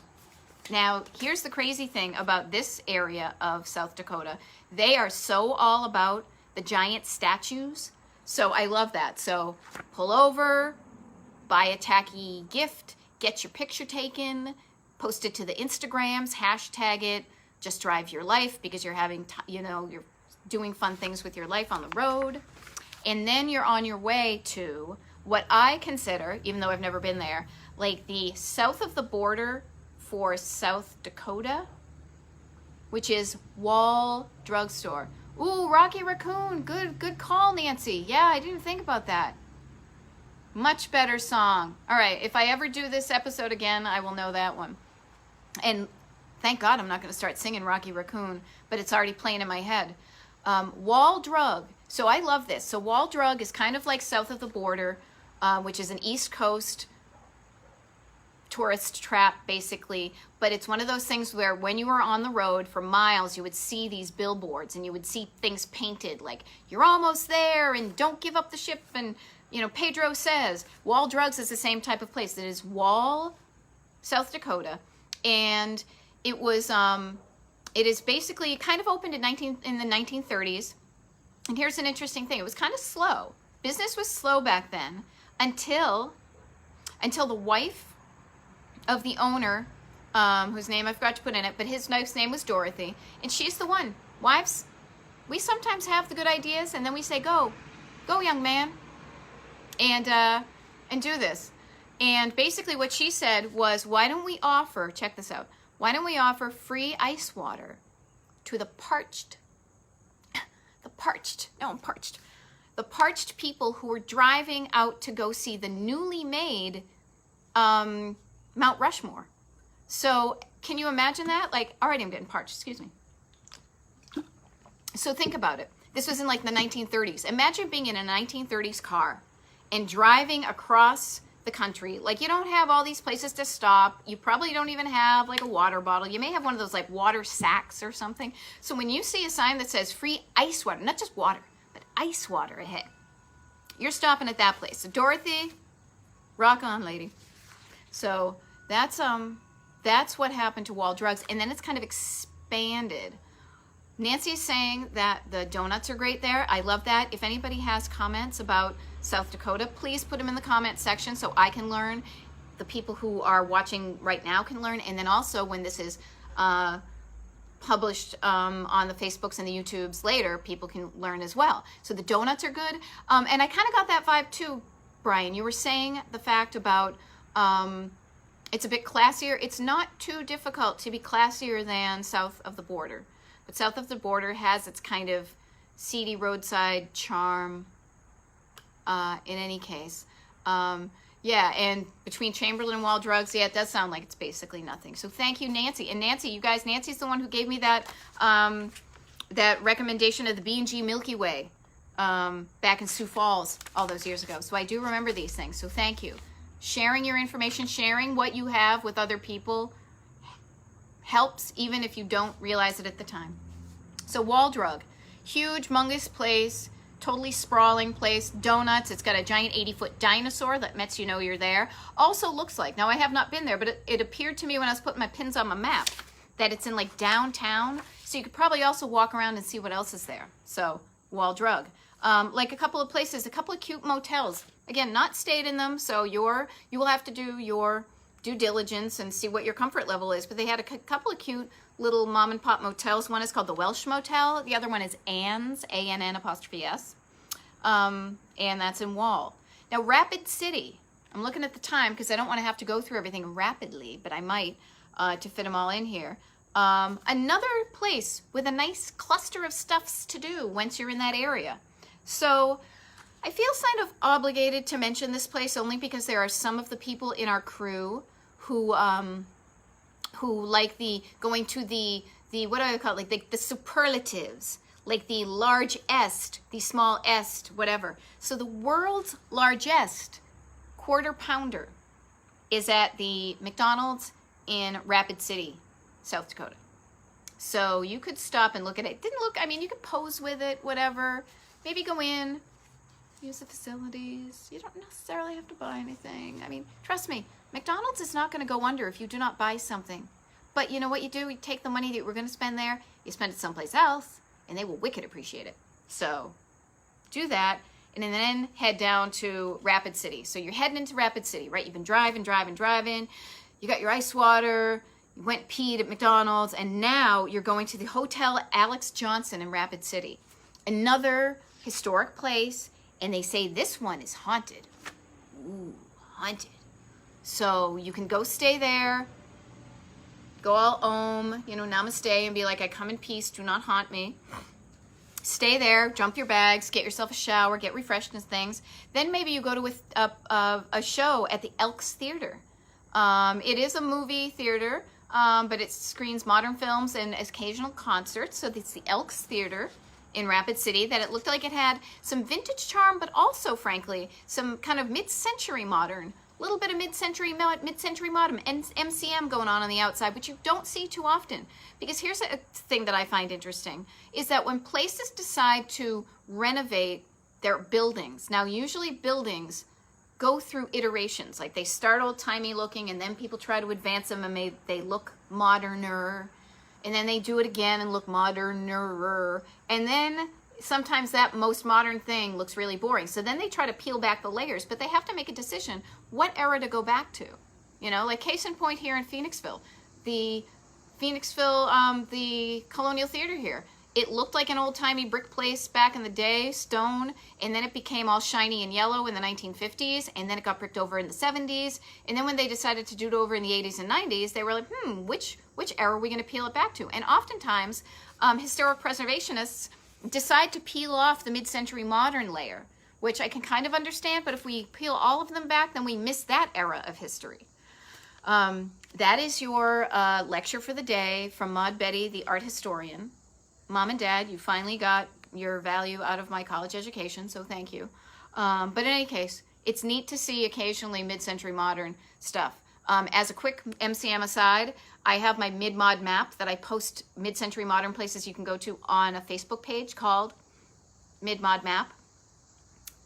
Now, here's the crazy thing about this area of South Dakota. They are so all about the giant statues. So I love that. So pull over, buy a tacky gift, get your picture taken, post it to the Instagrams, hashtag it, just drive your life because you're having, you're doing fun things with your life on the road. And then you're on your way to what I consider, even though I've never been there, like the south of the border for South Dakota, which is Wall Drugstore. Ooh, Rocky Raccoon. Good call, Nancy. Yeah, I didn't think about that. Much better song. All right, if I ever do this episode again, I will know that one. And thank God I'm not going to start singing Rocky Raccoon, but it's already playing in my head. Wall Drug. So I love this. So Wall Drug is kind of like south of the border, which is an East Coast tourist trap, basically. But it's one of those things where when you were on the road for miles, you would see these billboards and you would see things painted like, you're almost there and don't give up the ship. And, Pedro says. Wall Drugs is the same type of place. It is Wall, South Dakota. And it was, it is basically kind of opened in the 1930s. And here's an interesting thing. It was kind of slow. Business was slow back then until the wife of the owner, whose name I forgot to put in it, but his wife's name was Dorothy. And she's the one. Wives, we sometimes have the good ideas and then we say, go young man, and do this. And basically what she said was, why don't we offer, check this out, why don't we offer free ice water to the parched people who were driving out to go see the newly made Mount Rushmore. So can you imagine that? Like, all right, I'm getting parched, excuse me. So think about it. This was in like the 1930s. Imagine being in a 1930s car and driving across the country. Like, you don't have all these places to stop. You probably don't even have like a water bottle. You may have one of those like water sacks or something. So when you see a sign that says free ice water, not just water, but ice water ahead, you're stopping at that place. So Dorothy, rock on, lady. So that's what happened to Wall Drugs. And then it's kind of expanded. Nancy's saying that the donuts are great there. I love that. If anybody has comments about South Dakota, please put them in the comment section so I can learn. The people who are watching right now can learn. And then also when this is published on the Facebooks and the YouTubes later, people can learn as well. So the donuts are good. And I kind of got that vibe too, Brian. You were saying the fact about it's a bit classier. It's not too difficult to be classier than south of the border. But south of the border has its kind of seedy roadside charm in any case. Yeah, and between Chamberlain and Wall Drugs, yeah, it does sound like it's basically nothing. So thank you, Nancy. And Nancy, you guys, Nancy's the one who gave me that that recommendation of the B&G Milky Way back in Sioux Falls all those years ago. So I do remember these things. So thank you. Sharing your information, sharing what you have with other people helps even if you don't realize it at the time. So Wall Drug, huge, humongous place, totally sprawling place, donuts. It's got a giant 80-foot dinosaur that lets you know you're there. Also looks like, now I have not been there, but it appeared to me when I was putting my pins on my map that it's in like downtown. So you could probably also walk around and see what else is there. So Wall Drug. Like a couple of places, a couple of cute motels. Again, not stayed in them, so you will have to do your due diligence and see what your comfort level is. But they had a couple of cute little mom and pop motels. One is called the Welsh Motel. The other one is Ann's, A-N-N''S. And that's in Wall. Now, Rapid City. I'm looking at the time because I don't want to have to go through everything rapidly, but I might to fit them all in here. Another place with a nice cluster of stuffs to do once you're in that area. So I feel kind of obligated to mention this place only because there are some of the people in our crew who like going to the what do I call it, like the superlatives, like the large est, the small est, whatever. So the world's largest quarter pounder is at the McDonald's in Rapid City, South Dakota. So you could stop and look at it. Didn't look, I mean, you could pose with it, whatever. Maybe go in, use the facilities. You don't necessarily have to buy anything. I mean, trust me, McDonald's is not going to go under if you do not buy something. But you know what you do? You take the money that we're going to spend there, you spend it someplace else, and they will wicked appreciate it. So do that, and then head down to Rapid City. So you're heading into Rapid City, right? You've been driving. You got your ice water. You went peed at McDonald's, and now you're going to the Hotel Alex Johnson in Rapid City. Another historic place, and they say this one is haunted. Ooh, haunted. So you can go stay there, go all om, namaste, and be like, I come in peace, do not haunt me. Stay there, jump your bags, get yourself a shower, get refreshed and things. Then maybe you go to a show at the Elks Theater. It is a movie theater, but it screens modern films and occasional concerts. So it's the Elks Theater in Rapid City, that it looked like it had some vintage charm, but also, frankly, some kind of mid-century modern, little bit of mid-century modern, and MCM going on the outside, which you don't see too often. Because here's a thing that I find interesting, is that when places decide to renovate their buildings, now usually buildings go through iterations, like they start old-timey looking, and then people try to advance them, and they look moderner, and then they do it again and look moderner, and then sometimes that most modern thing looks really boring. So then they try to peel back the layers, but they have to make a decision what era to go back to. Like case in point here in Phoenixville, the Colonial Theater here. It looked like an old-timey brick place back in the day, stone, and then it became all shiny and yellow in the 1950s, and then it got bricked over in the 70s, and then when they decided to do it over in the 80s and 90s, they were like, which era are we going to peel it back to? And oftentimes, historic preservationists decide to peel off the mid-century modern layer, which I can kind of understand, but if we peel all of them back, then we miss that era of history. That is your lecture for the day from Maud Betty, the art historian. Mom and Dad, you finally got your value out of my college education, so thank you. But in any case, it's neat to see occasionally mid-century modern stuff. As a quick MCM aside, I have my mid-mod map that I post mid-century modern places you can go to on a Facebook page called Mid-Mod Map.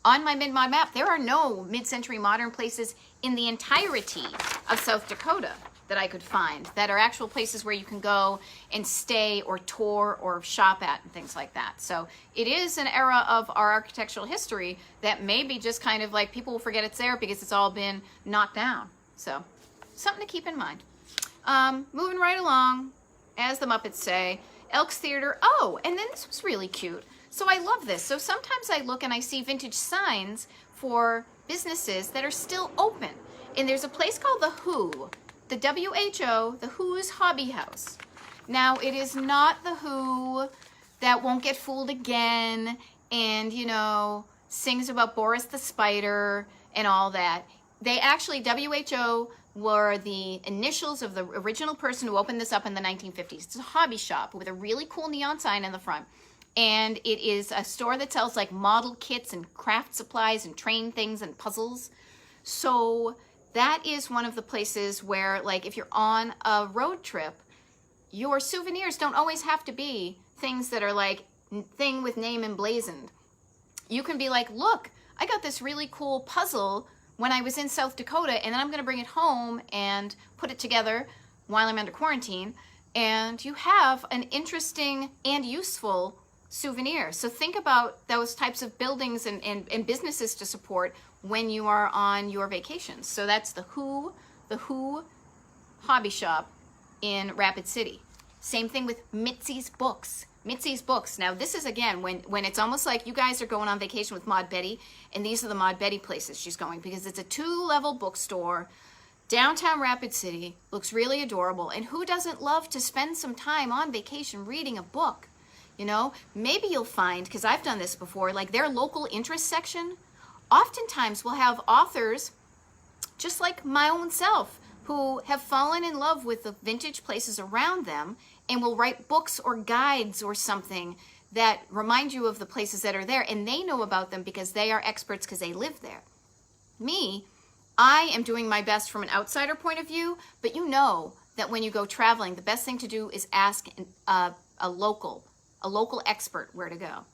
On my mid-mod map, there are no mid-century modern places in the entirety of South Dakota that I could find that are actual places where you can go and stay or tour or shop at and things like that. So it is an era of our architectural history that maybe just kind of like people will forget it's there because it's all been knocked down. So something to keep in mind. Moving right along, as the Muppets say, Elks Theater. Oh, and then this was really cute. So I love this. So sometimes I look and I see vintage signs for businesses that are still open. And there's a place called The Who, the WHO, The Who's Hobby House. Now, it is not The Who that won't get fooled again and, sings about Boris the Spider and all that. They actually, WHO were the initials of the original person who opened this up in the 1950s. It's a hobby shop with a really cool neon sign in the front. And it is a store that sells like model kits and craft supplies and train things and puzzles. So that is one of the places where, like, if you're on a road trip, your souvenirs don't always have to be things that are like thing with name emblazoned. You can be like, look, I got this really cool puzzle when I was in South Dakota, and then I'm going to bring it home and put it together while I'm under quarantine. And you have an interesting and useful souvenir. So think about those types of buildings and businesses to support when you are on your vacations. So that's The Who, the Who hobby shop in Rapid City. Same thing with Mitzi's Books. Mitzi's Books. Now this is again when it's almost like you guys are going on vacation with Maud Betty, and these are the Maud Betty places she's going, because it's a 2-level bookstore, downtown Rapid City, looks really adorable. And who doesn't love to spend some time on vacation reading a book? You know, maybe you'll find, because I've done this before, like their local interest section oftentimes will have authors just like my own self who have fallen in love with the vintage places around them and will write books or guides or something that remind you of the places that are there, and they know about them because they are experts because they live there. Me, I am doing my best from an outsider point of view, but you know that when you go traveling, the best thing to do is ask a local expert where to go.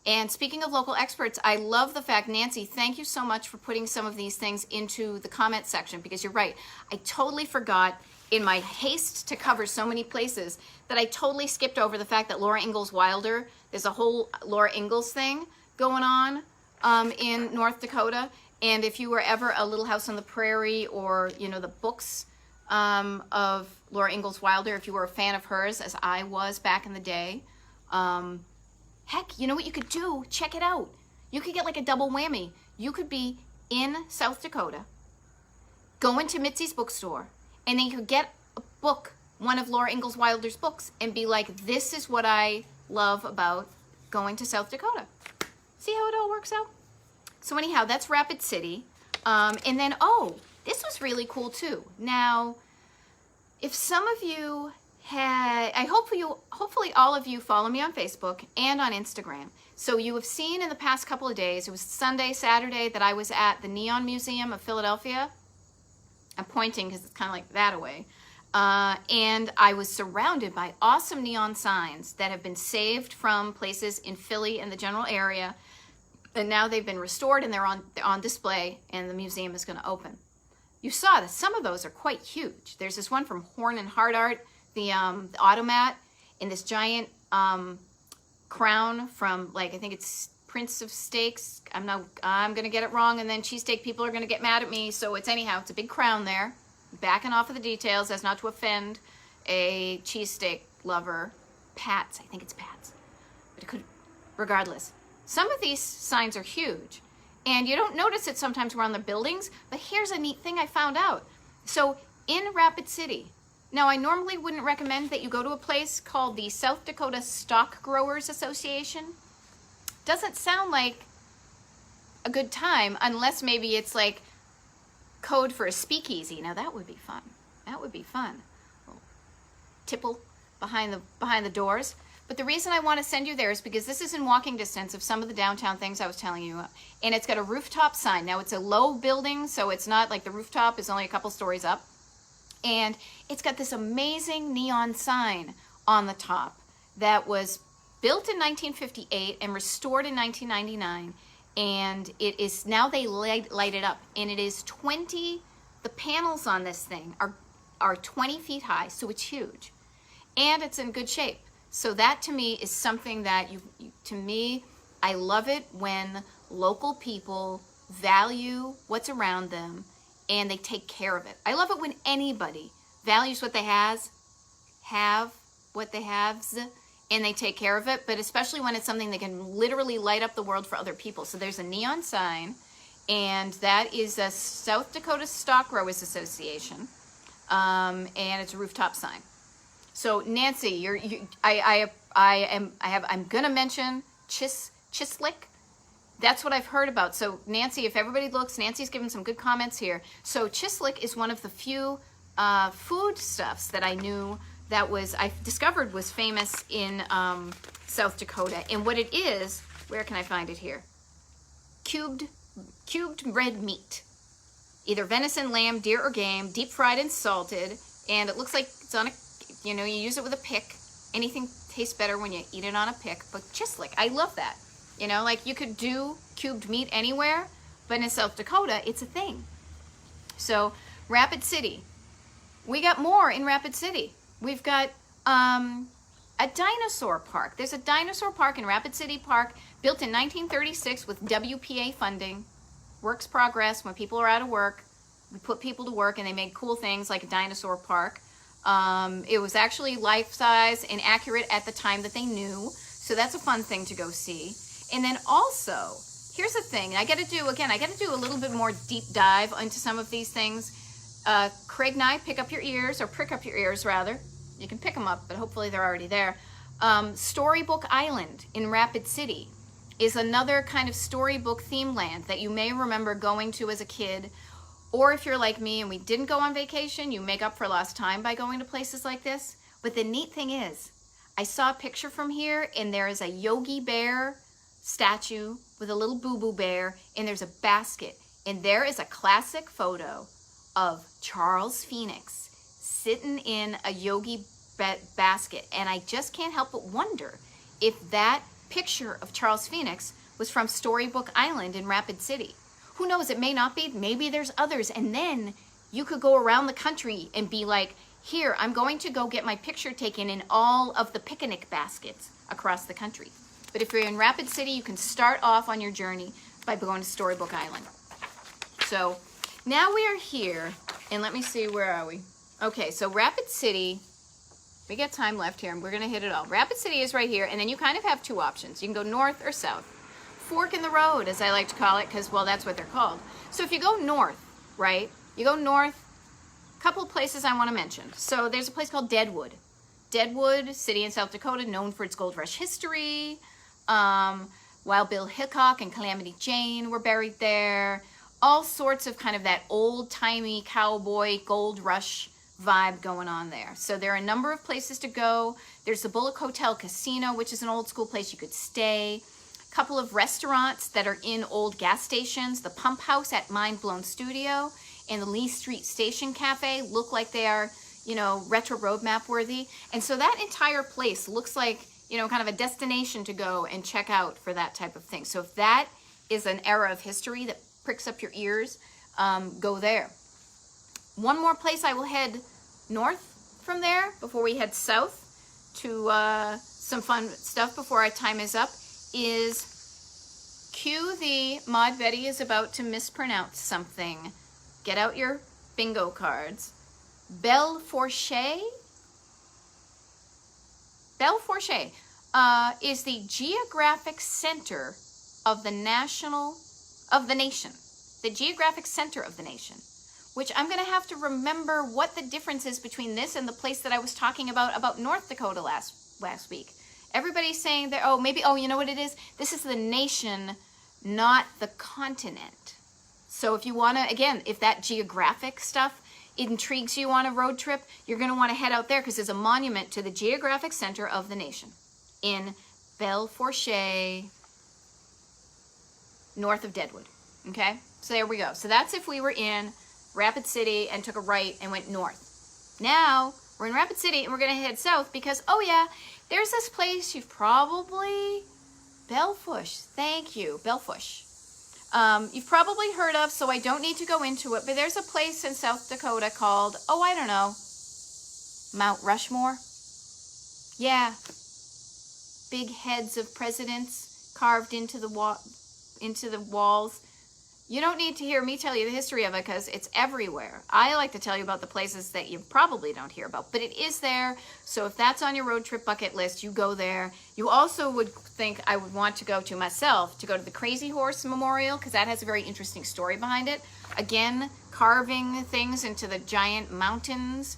And speaking of local experts, I love the fact, Nancy, thank you so much for putting some of these things into the comment section, because you're right. I totally forgot in my haste to cover so many places that I totally skipped over the fact that Laura Ingalls Wilder, there's a whole Laura Ingalls thing going on in North Dakota. And if you were ever a Little House on the Prairie, or, you know, the books of Laura Ingalls Wilder, if you were a fan of hers, as I was back in the day, heck, you know what you could do? Check it out. You could get like a double whammy. You could be in South Dakota, go into Mitzi's bookstore, and then you could get a book, one of Laura Ingalls Wilder's books, and be like, this is what I love about going to South Dakota. See how it all works out? So anyhow, that's Rapid City. And then, oh, this was really cool too. Now, if some of you hopefully all of you follow me on Facebook and on Instagram. So you have seen in the past couple of days, it was Sunday, Saturday, that I was at the Neon Museum of Philadelphia. I'm pointing because it's kind of like that away. And I was surrounded by awesome neon signs that have been saved from places in Philly and the general area. And now they've been restored and they're on display, and the museum is going to open. You saw that some of those are quite huge. There's this one from Horn and Hard Art, the automat, in this giant crown from, like, I think it's Prince of Steaks. I'm gonna get it wrong, and then cheesesteak people are gonna get mad at me. So it's a big crown there. Backing off of the details as not to offend a cheesesteak lover. Pat's, I think it's Pat's, but it could, regardless. Some of these signs are huge, and you don't notice it sometimes around the buildings. But here's a neat thing I found out. So in Rapid City. Now, I normally wouldn't recommend that you go to a place called the South Dakota Stock Growers Association. Doesn't sound like a good time unless maybe it's like code for a speakeasy. Now, that would be fun. That would be fun. Tipple behind the doors. But the reason I want to send you there is because this is in walking distance of some of the downtown things I was telling you. And it's got a rooftop sign. Now, it's a low building, so it's not like the rooftop is only a couple stories up. And it's got this amazing neon sign on the top that was built in 1958 and restored in 1999. And it is, now they light it up, and it is the panels on this thing are 20 feet high, so it's huge. And it's in good shape. So that to me is something that to me, I love it when local people value what's around them and they take care of it. I love it when anybody values what they have what they have, and they take care of it, but especially when it's something that can literally light up the world for other people. So there's a neon sign, and that is a South Dakota Stock Growers Association, and it's a rooftop sign. So Nancy, I'm gonna mention Chislik. That's what I've heard about. So Nancy, if everybody looks, Nancy's given some good comments here. So Chislik is one of the few foodstuffs that I knew I discovered was famous in South Dakota. And what it is, where can I find it here? Cubed red meat. Either venison, lamb, deer, or game, deep fried and salted. And it looks like it's on you use it with a pick. Anything tastes better when you eat it on a pick. But Chislik, I love that. Like you could do cubed meat anywhere, but in South Dakota, it's a thing. So Rapid City. We got more in Rapid City. We've got a dinosaur park. There's a dinosaur park in Rapid City Park, built in 1936 with WPA funding. Works progress when people are out of work. We put people to work, and they made cool things like a dinosaur park. It was actually life-size and accurate at the time that they knew. So that's a fun thing to go see. And then also, here's the thing. I got to do a little bit more deep dive into some of these things. Craig and I pick up your ears, or prick up your ears rather. You can pick them up, but hopefully they're already there. Storybook Island in Rapid City is another kind of storybook theme land that you may remember going to as a kid. Or if you're like me and we didn't go on vacation, you make up for lost time by going to places like this. But the neat thing is, I saw a picture from here, and there is a Yogi Bear statue with a little boo-boo bear, and there's a basket. And there is a classic photo of Charles Phoenix sitting in a Yogi basket. And I just can't help but wonder if that picture of Charles Phoenix was from Storybook Island in Rapid City. Who knows, it may not be, maybe there's others. And then you could go around the country and be like, here, I'm going to go get my picture taken in all of the picnic baskets across the country. But if you're in Rapid City, you can start off on your journey by going to Storybook Island. So now we are here, and let me see, where are we? Okay, so Rapid City, we got time left here, and we're gonna hit it all. Rapid City is right here, and then you kind of have two options. You can go north or south. Fork in the road, as I like to call it, because, well, that's what they're called. So if you go north, right, you go north, a couple of places I want to mention. So there's a place called Deadwood. Deadwood, city in South Dakota, known for its gold rush history. Wild Bill Hickok and Calamity Jane were buried there. All sorts of kind of that old-timey cowboy gold rush vibe going on there. So there are a number of places to go. There's the Bullock Hotel Casino, which is an old school place you could stay. Couple of restaurants that are in old gas stations. The Pump House at Mind Blown Studio and the Lee Street Station Cafe look like they are, you know, retro roadmap worthy. And so that entire place looks like, you know, kind of a destination to go and check out for that type of thing. So if that is an era of history that pricks up your ears, go there. One more place I will head north from there before we head south to some fun stuff before our time is up. Is cue the Maud Betty is about to mispronounce something. Get out your bingo cards. Belforche? Belforche is the geographic center of the nation. The geographic center of the nation. Which I'm going to have to remember what the difference is between this and the place that I was talking about North Dakota last week. Everybody's saying that, oh, maybe, oh, you know what it is? This is the nation, not the continent. So if you want to, again, if that geographic stuff intrigues you on a road trip, you're going to want to head out there because there's a monument to the geographic center of the nation in Belforche, north of Deadwood. Okay? So there we go. So that's if we were in Rapid City and took a right and went north. Now, we're in Rapid City and we're going to head south because, oh yeah, there's this place you've probably, Belfush, thank you, Belfush. You've probably heard of, so I don't need to go into it, but there's a place in South Dakota called, oh, I don't know, Mount Rushmore. Yeah, big heads of presidents carved into the walls. You don't need to hear me tell you the history of it because it's everywhere. I like to tell you about the places that you probably don't hear about, but it is there. So if that's on your road trip bucket list, you go there. You also would think I would want to go to myself, to go to the Crazy Horse Memorial because that has a very interesting story behind it. Again, carving things into the giant mountains.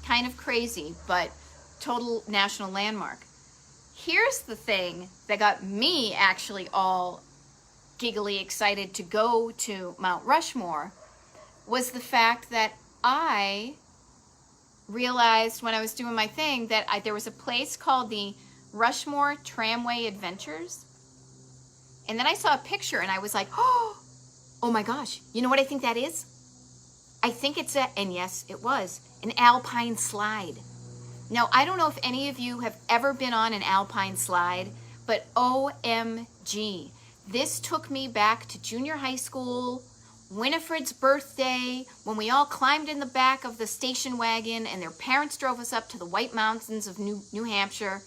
Kind of crazy, but total national landmark. Here's the thing that got me actually all giggly excited to go to Mount Rushmore was the fact that I realized when I was doing my thing that there was a place called the Rushmore Tramway Adventures. And then I saw a picture and I was like, oh my gosh, you know what I think that is? I think it's and yes, it was, an alpine slide. Now, I don't know if any of you have ever been on an alpine slide, but OMG. This took me back to junior high school, Winifred's birthday, when we all climbed in the back of the station wagon and their parents drove us up to the White Mountains of New Hampshire.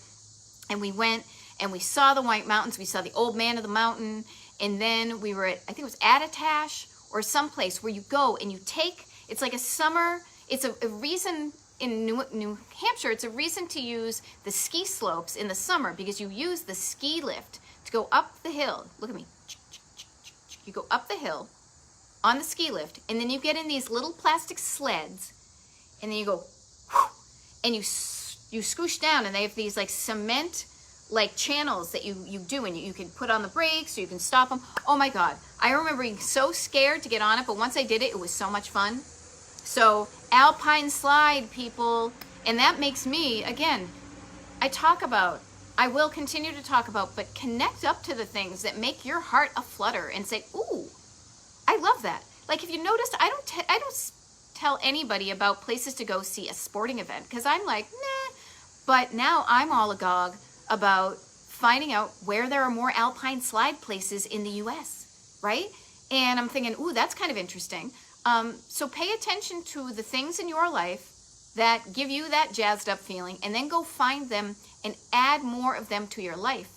And we went and we saw the White Mountains. We saw the Old Man of the Mountain. And then we were at, I think it was Attitash or someplace where you go and you take, it's like a summer, it's a reason in New Hampshire, it's a reason to use the ski slopes in the summer because you use the ski lift to go up the hill. Look at me. You go up the hill on the ski lift, and then you get in these little plastic sleds, and then you go, and you scoosh down, and they have these like cement like channels that you do, and you can put on the brakes, or you can stop them. Oh my God. I remember being so scared to get on it, but once I did it, it was so much fun. So alpine slide, people, and that makes me, again, I will continue to talk about, but connect up to the things that make your heart aflutter and say, ooh, I love that. Like if you noticed, I don't tell anybody about places to go see a sporting event because I'm like, nah. But now I'm all agog about finding out where there are more alpine slide places in the US, right? And I'm thinking, ooh, that's kind of interesting. So pay attention to the things in your life that give you that jazzed up feeling, and then go find them and add more of them to your life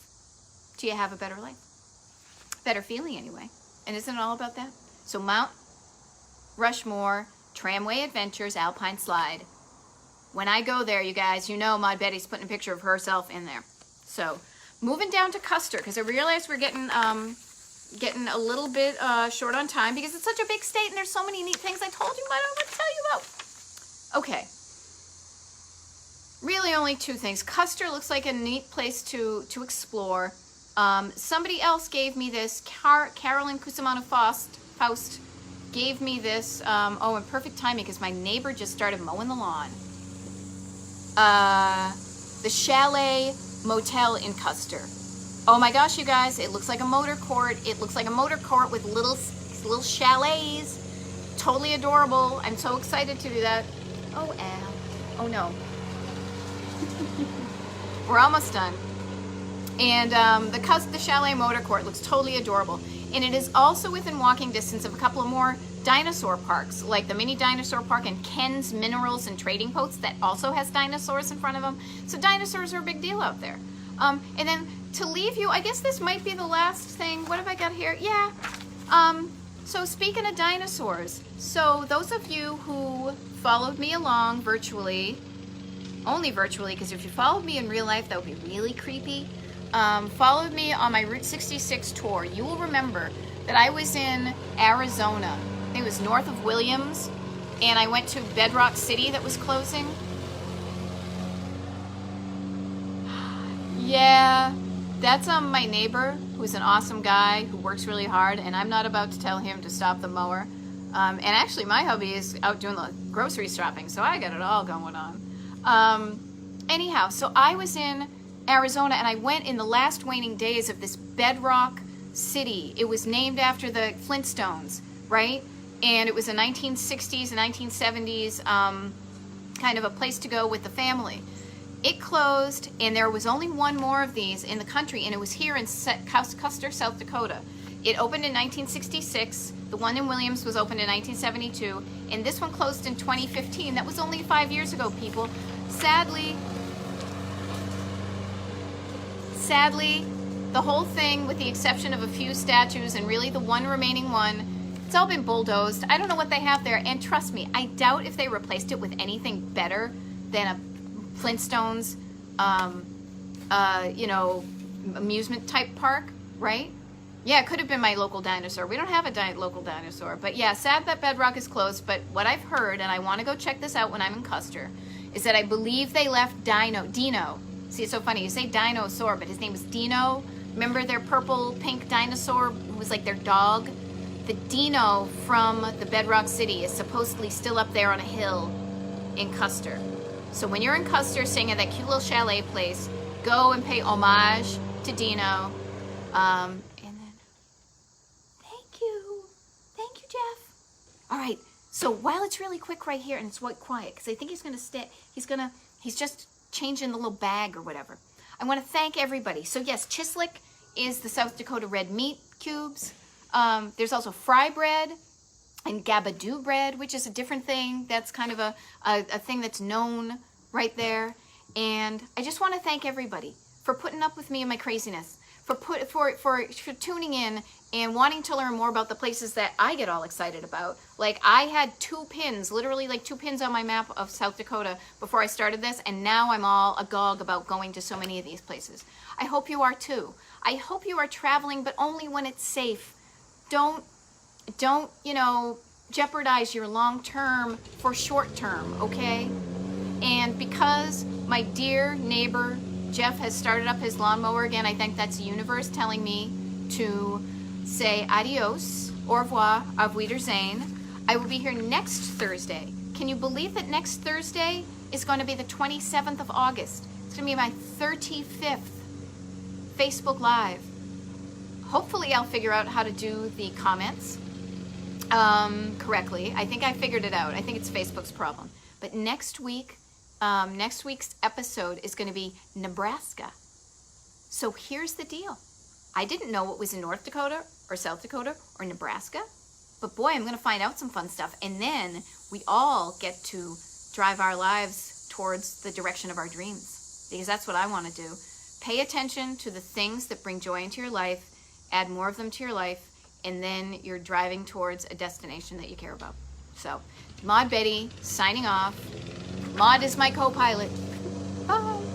till you have a better life. Better feeling anyway. And isn't it all about that? So Mount Rushmore, Tramway Adventures, Alpine Slide. When I go there, you guys, you know Maud Betty's putting a picture of herself in there. So moving down to Custer, because I realized we're getting a little bit short on time because it's such a big state and there's so many neat things I told you I don't want to tell you about. Okay. Really only two things. Custer looks like a neat place to explore. Somebody else gave me this. Carolyn Cusimano Faust gave me this. In perfect timing because my neighbor just started mowing the lawn. The Chalet Motel in Custer. Oh my gosh, you guys, it looks like a motor court. It looks like a motor court with little chalets. Totally adorable. I'm so excited to do that. Oh, Al. Oh no. We're almost done. And the Chalet Motor Court looks totally adorable. And it is also within walking distance of a couple of more dinosaur parks, like the mini dinosaur park and Ken's Minerals and Trading Posts that also has dinosaurs in front of them. So dinosaurs are a big deal out there. And then to leave you, I guess this might be the last thing. What have I got here? Yeah. So speaking of dinosaurs, so those of you who followed me along virtually, only virtually, because if you followed me in real life, that would be really creepy. Followed me on my Route 66 tour, you will remember that I was in Arizona. I think it was north of Williams, and I went to Bedrock City that was closing. Yeah, that's my neighbor, who's an awesome guy who works really hard, and I'm not about to tell him to stop the mower. And actually, my hubby is out doing the grocery shopping, so I got it all going on. Anyhow, so I was in Arizona, and I went in the last waning days of this Bedrock City. It was named after the Flintstones, right? And it was a 1960s and 1970s kind of a place to go with the family. It closed, and there was only one more of these in the country, and it was here in Custer, South Dakota. It opened in 1966. The one in Williams was opened in 1972, and this one closed in 2015. That was only 5 years ago, people. Sadly, the whole thing, with the exception of a few statues and really the one remaining one, it's all been bulldozed. I don't know what they have there, and trust me, I doubt if they replaced it with anything better than a Flintstones, amusement type park, right? Yeah, it could have been my local dinosaur. We don't have a local dinosaur, but yeah, sad that Bedrock is closed. But what I've heard, and I want to go check this out when I'm in Custer, is that I believe they left Dino. See, it's so funny. You say dinosaur, but his name was Dino. Remember their purple, pink dinosaur who was like their dog? The Dino from the Bedrock City is supposedly still up there on a hill in Custer. So when you're in Custer staying at that cute little chalet place, go and pay homage to Dino. And then, thank you, Jeff. All right, so while it's really quick right here, and it's quiet, because I think he's gonna stay, he's just changing the little bag or whatever. I want to thank everybody. So yes, Chislik is the South Dakota red meat cubes. There's also fry bread and gabadoo bread, which is a different thing. That's kind of a thing that's known right there. And I just want to thank everybody for putting up with me and my craziness, for tuning in and wanting to learn more about the places that I get all excited about. Like, I had 2 pins, literally like 2 pins on my map of South Dakota before I started this, and now I'm all agog about going to so many of these places. I hope you are too. I hope you are traveling, but only when it's safe. Don't, you know, jeopardize your long term for short term, okay? And because my dear neighbor Jeff has started up his lawnmower again, I think that's the universe telling me to say adios, au revoir, auf Wiedersehen. I will be here next Thursday. Can you believe that next Thursday is going to be the 27th of August? It's going to be my 35th Facebook Live. Hopefully I'll figure out how to do the comments correctly. I think I figured it out. I think it's Facebook's problem. But next week's episode is going to be Nebraska. So here's the deal. I didn't know what was in North Dakota or South Dakota or Nebraska, but boy, I'm going to find out some fun stuff. And then we all get to drive our lives towards the direction of our dreams, because that's what I want to do. Pay attention to the things that bring joy into your life, add more of them to your life, and then you're driving towards a destination that you care about. So, Maud Betty signing off. Maud is my co-pilot. Bye.